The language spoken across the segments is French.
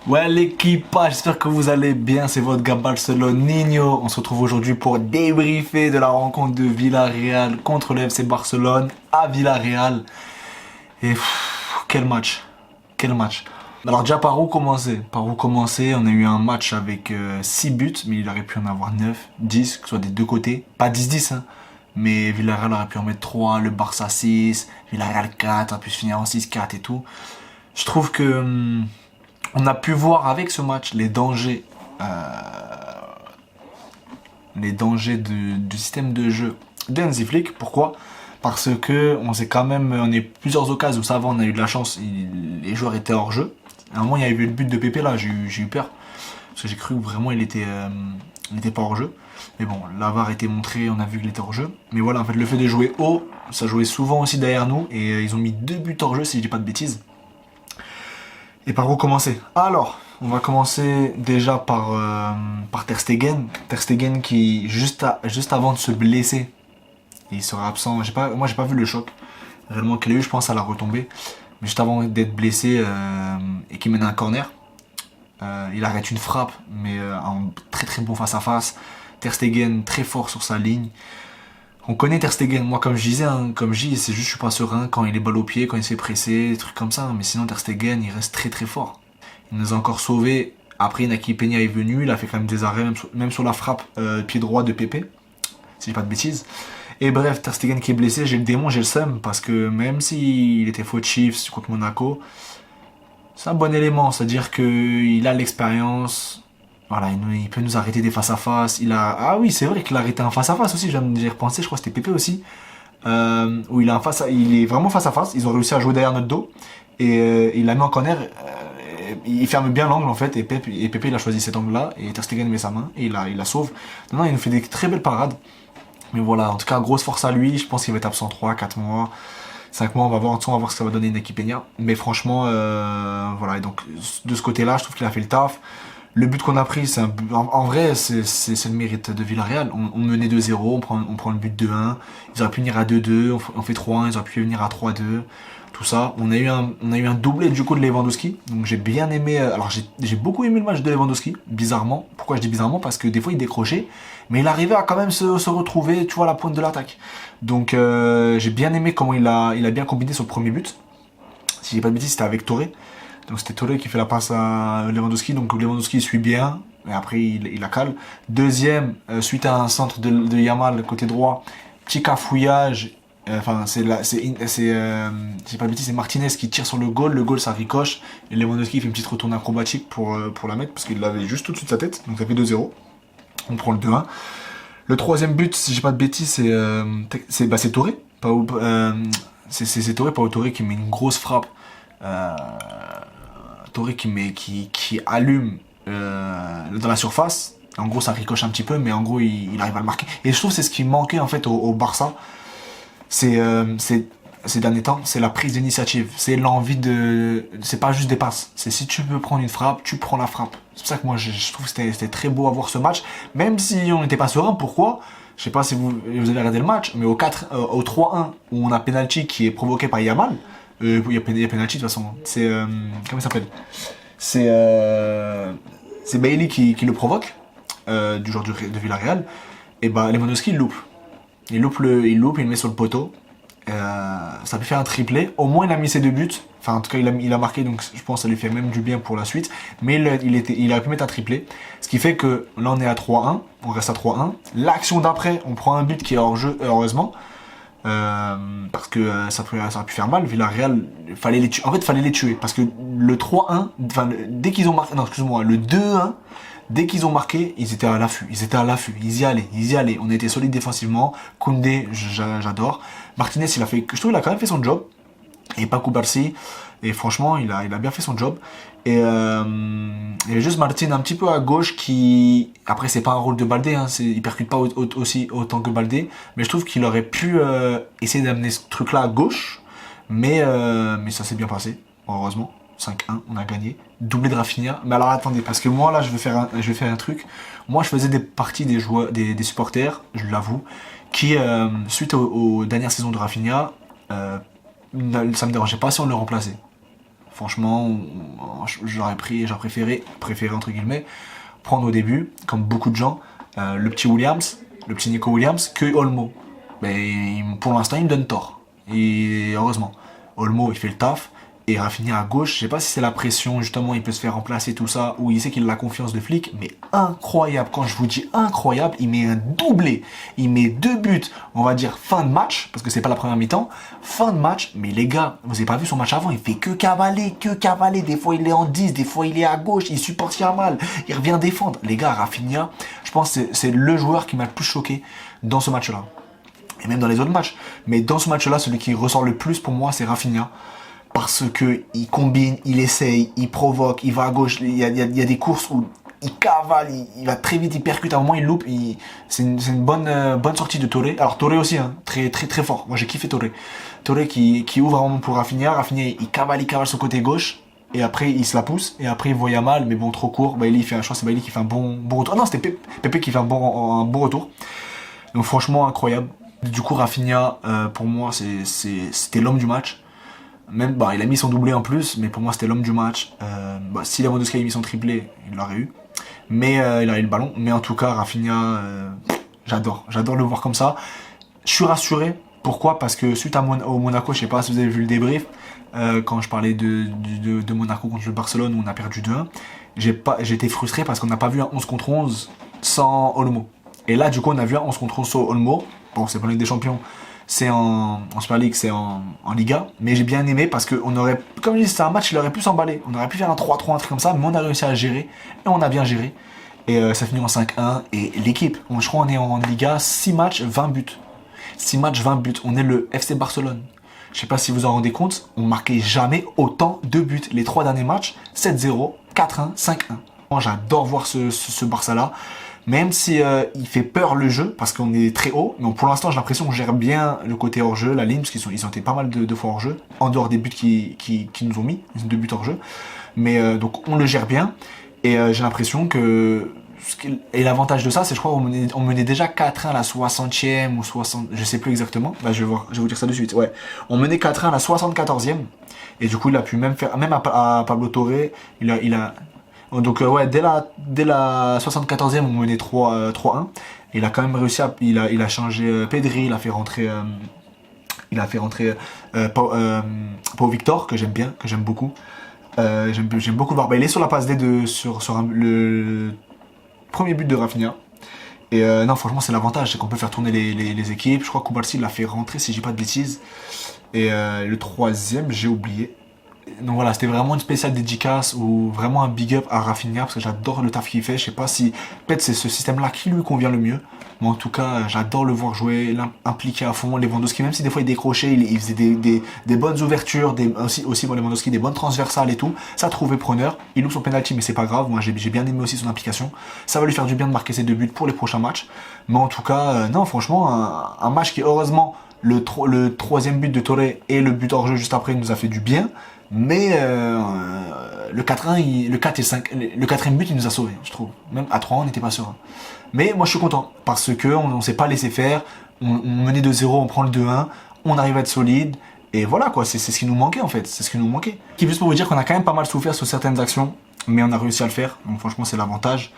Ouais l'équipe, j'espère que vous allez bien, c'est votre gars Barcelonino. On se retrouve aujourd'hui pour débriefer de la rencontre de Villarreal contre le FC Barcelone à Villarreal. Et quel match, quel match. Alors déjà par où commencer? Par où commencer? On a eu un match avec 6 buts, mais il aurait pu en avoir 9, 10, que ce soit des deux côtés. Pas 10-10 hein, mais Villarreal aurait pu en mettre 3, le Barça 6, Villarreal 4, on a pu se finir en 6-4 et tout. Je trouve que on a pu voir avec ce match les dangers du système de jeu d'Hansi Flick. Pourquoi? Parce que on est plusieurs occasions où ça va, on a eu de la chance, les joueurs étaient hors jeu. À un moment, il y a eu le but de Pépé là, j'ai eu peur. Parce que j'ai cru que vraiment il était pas hors jeu. Mais bon, la VAR a été montrée, on a vu qu'il était hors jeu. Mais voilà, en fait, le fait de jouer haut, ça jouait souvent aussi derrière nous. Et ils ont mis 2 buts hors jeu, si je dis pas de bêtises. Et par où commencer? Alors, on va commencer déjà par Ter Stegen. Ter Stegen qui, juste avant de se blesser, il sera absent. Moi, j'ai pas vu le choc réellement qu'il a eu, je pense à la retombée. Mais juste avant d'être blessé et qu'il mène un corner, il arrête une frappe, mais un très très bon face-à-face. Ter Stegen très fort sur sa ligne. On connaît Ter Stegen, moi comme je disais, hein, comme je dis, c'est juste je suis pas serein quand il est balle au pied, quand il se fait presser, des trucs comme ça. Mais sinon Ter Stegen, il reste très très fort. Il nous a encore sauvés. Après Naki Peña est venu, il a fait quand même des arrêts, même sur la frappe pied droit de Pépé, si je dis pas de bêtises. Et bref, Ter Stegen qui est blessé, j'ai le démon, j'ai le seum, parce que même s'il était fautif contre Monaco, c'est un bon élément, c'est-à-dire qu'il a l'expérience. Voilà, il peut nous arrêter des face-à-face. Ah oui, c'est vrai qu'il a arrêté un face-à-face aussi, j'ai repensé, je crois que c'était Pépé aussi. Où il est vraiment face-à-face, ils ont réussi à jouer derrière notre dos. Et il l'a mis en corner, il ferme bien l'angle en fait, et Pépé il a choisi cet angle-là, et Ter Stegen met sa main, et il la sauve. Non, il nous fait des très belles parades. Mais voilà, en tout cas, grosse force à lui, je pense qu'il va être absent 3, 4 mois. 5 mois, on va voir ce que ça va donner Naki Peña. Mais franchement, voilà, et donc de ce côté-là, je trouve qu'il a fait le taf. Le but qu'on a pris, en vrai, c'est le mérite de Villarreal. On menait 2-0, on prend le but 2-1. Ils auraient pu venir à 2-2, on fait 3-1, ils auraient pu venir à 3-2. Tout ça. On a eu un doublé du coup de Lewandowski. Donc j'ai bien aimé. Alors j'ai beaucoup aimé le match de Lewandowski, bizarrement. Pourquoi je dis bizarrement? Parce que des fois il décrochait, mais il arrivait à quand même se retrouver, tu vois, à la pointe de l'attaque. Donc j'ai bien aimé comment il a bien combiné sur le premier but. Si j'ai pas de bêtises, c'était avec Touré. Donc c'était Touré qui fait la passe à Lewandowski. Donc Lewandowski suit bien. Et après il la cale. Deuxième, suite à un centre de Yamal côté droit, petit cafouillage. Enfin j'ai pas de bêtises, c'est Martinez qui tire sur le goal ça ricoche. Et Lewandowski fait une petite retourne acrobatique pour la mettre parce qu'il l'avait juste au-dessus de sa tête. Donc ça fait 2-0. On prend le 2-1. Le troisième but, si j'ai pas de bêtises, c'est Touré. C'est Touré, Pau Touré qui met une grosse frappe. Touré qui allume dans la surface. En gros, ça ricoche un petit peu, mais en gros, il arrive à le marquer. Et je trouve que c'est ce qui manquait en fait au Barça. Ces derniers temps, c'est la prise d'initiative. C'est l'envie c'est pas juste des passes. C'est si tu peux prendre une frappe, tu prends la frappe. C'est pour ça que moi, je trouve que c'était très beau à voir ce match. Même si on n'était pas serein, pourquoi? Je sais pas si vous avez regardé le match, mais au 3-1, où on a penalty qui est provoqué par Yamal. Il y a penalty de toute façon. C'est comment il s'appelle? C'est Bailey qui le provoque du joueur de Villarreal. Et bah Lewandowski il loupe. Il loupe, il le met sur le poteau. Ça peut faire un triplé. Au moins il a mis ses 2 buts. Enfin en tout cas il a marqué, donc je pense que ça lui fait même du bien pour la suite. Mais il a pu mettre un triplé. Ce qui fait que là on est à 3-1. On reste à 3-1. L'action d'après, on prend un but qui est hors jeu, heureusement. Parce que ça aurait pu faire mal. Villarreal, fallait les tuer. En fait, fallait les tuer. Parce que le 3-1, dès qu'ils ont marqué, non, excuse-moi, le 2-1, dès qu'ils ont marqué, ils étaient à l'affût. Ils y allaient. On était solide défensivement. Koundé, j'adore. Martinez, je trouve qu'il a quand même fait son job. Et Paco Barsi. Et franchement, il a bien fait son job. Et il y a juste Martin un petit peu à gauche qui... Après, c'est pas un rôle de Baldé, hein, il percute pas aussi autant que Baldé. Mais je trouve qu'il aurait pu essayer d'amener ce truc-là à gauche. Mais ça s'est bien passé, heureusement. 5-1, on a gagné. Doublé de Rafinha. Mais alors attendez, parce que moi là, je vais faire un truc. Moi, je faisais des parties des joueurs, des supporters, je l'avoue, qui, suite aux dernières saisons de Rafinha, ça me dérangeait pas si on le remplaçait. Franchement, j'aurais préféré entre guillemets, prendre au début, comme beaucoup de gens, le petit Williams, le petit Nico Williams, que Olmo. Mais pour l'instant, il me donne tort. Et heureusement. Olmo, il fait le taf. Et Rafinha à gauche, je sais pas si c'est la pression, justement, il peut se faire remplacer, tout ça, ou il sait qu'il a la confiance de flic, mais incroyable. Quand je vous dis incroyable, il met un doublé. Il met 2 buts, on va dire fin de match, parce que c'est pas la première mi-temps. Fin de match, mais les gars, vous avez pas vu son match avant, il fait que cavaler, que cavaler. Des fois, il est en 10, des fois, il est à gauche, il supporte mal, il revient défendre. Les gars, Rafinha, je pense que c'est le joueur qui m'a le plus choqué dans ce match-là. Et même dans les autres matchs. Mais dans ce match-là, celui qui ressort le plus pour moi, c'est Rafinha. Parce que il combine, il essaye, il provoque, il va à gauche. Il y a des courses où il cavale, il va très vite, il percute. À un moment, il loupe. C'est une bonne sortie de Touré. Alors Touré aussi, hein, très très très fort. Moi, j'ai kiffé Touré. Touré qui ouvre vraiment pour Rafinha. Rafinha, il cavale son côté gauche. Et après, il se la pousse. Et après, il voit Yamal, mais bon, trop court. Bailly, je crois que c'est Bailly qui fait un bon retour. Ah non, c'était Pépé qui fait un bon retour. Donc franchement, incroyable. Du coup, Rafinha, pour moi, c'était l'homme du match. Même, il a mis son doublé en plus, mais pour moi c'était l'homme du match. Si Lewandowski a mis son triplé, il l'aurait eu. Mais il a eu le ballon. Mais en tout cas, Rafinha, j'adore le voir comme ça. Je suis rassuré. Pourquoi? Parce que suite au Monaco, je sais pas si vous avez vu le débrief, quand je parlais de Monaco contre le Barcelone où on a perdu 2-1, j'étais frustré parce qu'on n'a pas vu un 11 contre 11 sans Olmo. Et là, du coup, on a vu un 11 contre 11 sans Olmo. Bon, c'est pas la Ligue des Champions. C'est en Super League, c'est en Liga. Mais j'ai bien aimé parce que comme je dis, c'est un match, il aurait pu s'emballer. On aurait pu faire un 3-3, un truc comme ça, mais on a réussi à gérer. Et on a bien géré. Et ça finit en 5-1. Et l'équipe, je crois qu'on est en Liga, 6 matchs, 20 buts. 6 matchs, 20 buts. On est le FC Barcelone. Je sais pas si vous en rendez compte, on marquait jamais autant de buts. Les 3 derniers matchs, 7-0, 4-1, 5-1. Moi, j'adore voir ce Barça-là. Même si il fait peur le jeu, parce qu'on est très haut, mais pour l'instant j'ai l'impression qu'on gère bien le côté hors-jeu, la ligne, parce ils ont été pas mal de fois hors-jeu, en dehors des buts qui nous ont mis, 2 buts hors-jeu. Mais donc on le gère bien, et j'ai l'impression que... Et l'avantage de ça, c'est je crois on menait déjà 4-1 à la 60e ou 60... Je sais plus exactement, je vais vous dire ça de suite. Ouais. On menait 4-1 à la 74e, et du coup il a pu même faire... Même à Pablo Torre, il a donc ouais, dès la 74e, on menait 3-1. Il a quand même réussi il a changé Pedri, il a fait rentrer Pau Victor, que j'aime bien, que j'aime beaucoup. J'aime beaucoup voir. Il est sur la passe D sur le premier but de Rafinha. Et non, franchement, c'est l'avantage, c'est qu'on peut faire tourner les équipes. Je crois que Koubarsi l'a fait rentrer, si j'ai pas de bêtises. Et le troisième, j'ai oublié. Donc voilà, c'était vraiment une spéciale dédicace ou vraiment un big up à Rafinha parce que j'adore le taf qu'il fait. Je sais pas si peut-être c'est ce système-là qui lui convient le mieux. Mais en tout cas, j'adore le voir jouer, l'impliquer à fond. Lewandowski, même si des fois il décrochait, il faisait des bonnes ouvertures, aussi pour Lewandowski, des bonnes transversales et tout. Ça trouvait preneur. Il loupe son penalty, mais c'est pas grave. Moi, j'ai bien aimé aussi son implication. Ça va lui faire du bien de marquer ses 2 buts pour les prochains matchs. Mais en tout cas, non, franchement, un match qui heureusement le 3e but de Torre et le but hors jeu juste après nous a fait du bien. Mais le 4-1, le 4 et 5, le 4e but, il nous a sauvés, je trouve. Même à 3, on n'était pas serein. Mais moi, je suis content parce que on s'est pas laissé faire. On menait de 0, on prend le 2-1, on arrive à être solide. Et voilà quoi, c'est ce qui nous manquait en fait. C'est ce qui nous manquait. Qui juste pour vous dire qu'on a quand même pas mal souffert sur certaines actions, mais on a réussi à le faire. Donc franchement, c'est l'avantage.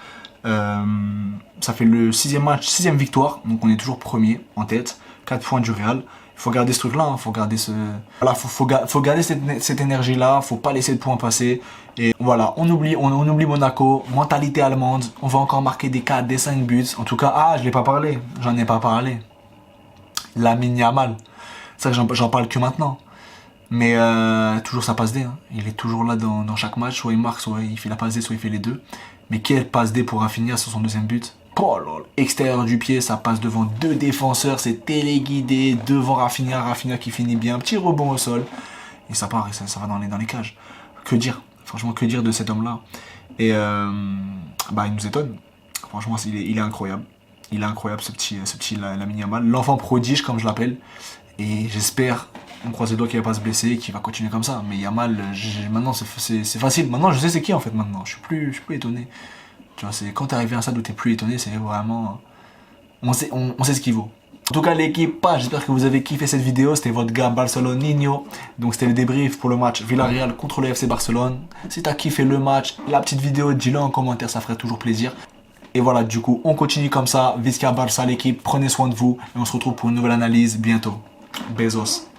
Ça fait le 6e match, 6e victoire. Donc on est toujours premier en tête. 4 points du Real. Il faut garder ce truc-là, hein, faut garder faut garder cette énergie-là, faut pas laisser le point passer. Et voilà, on oublie Monaco, mentalité allemande, on va encore marquer des 4, des 5 buts. En tout cas, j'en ai pas parlé. Lamine Yamal, c'est ça que j'en parle que maintenant. Mais toujours sa passe D, hein. Il est toujours là dans chaque match, soit il marque, soit il fait la passe D, soit il fait les deux. Mais quelle passe D pour Rafinha sur son 2e but. Oh là là, extérieur du pied, ça passe devant 2 défenseurs, c'est téléguidé devant Rafinha qui finit bien, petit rebond au sol, et ça part, et ça va dans les cages. Que dire, franchement, que dire de cet homme-là. Et il nous étonne, franchement, il est incroyable. Il est incroyable ce petit Lamine Yamal, l'enfant prodige comme je l'appelle, et j'espère, on croise les doigts qu'il va pas se blesser, qu'il va continuer comme ça. Mais Yamal, maintenant c'est facile, maintenant je sais c'est qui en fait maintenant, je suis plus étonné. Tu vois, c'est quand t'es arrivé à un stade où t'es plus étonné, c'est vraiment... On sait ce qu'il vaut. En tout cas l'équipe, j'espère que vous avez kiffé cette vidéo. C'était votre gars Barceloninho. Donc c'était le débrief pour le match Villarreal contre le FC Barcelone. Si t'as kiffé le match, la petite vidéo, dis-le en commentaire, ça ferait toujours plaisir. Et voilà, du coup, on continue comme ça. Visca Barça l'équipe, prenez soin de vous. Et on se retrouve pour une nouvelle analyse bientôt. Bezos.